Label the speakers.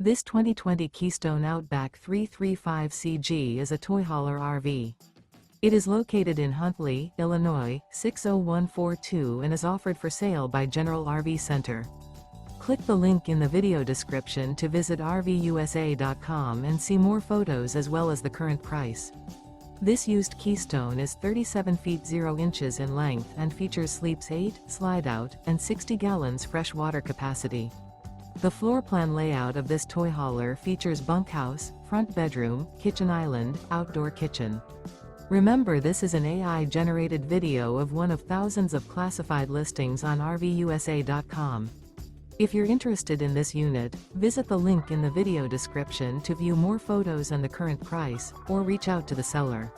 Speaker 1: This 2020 Keystone Outback 335CG is a toy hauler RV. It is located in Huntley, Illinois, 60142 and is offered for sale by General RV Center. Click the link in the video description to visit RVUSA.com and see more photos as well as the current price. This used Keystone is 37 feet 0 inches in length and features sleeps 8, slide-out, and 60 gallons fresh water capacity. The floor plan layout of this toy hauler features bunkhouse, front bedroom, kitchen island, outdoor kitchen. Remember, this is an AI-generated video of one of thousands of classified listings on RVUSA.com. If you're interested in this unit, visit the link in the video description to view more photos and the current price, or reach out to the seller.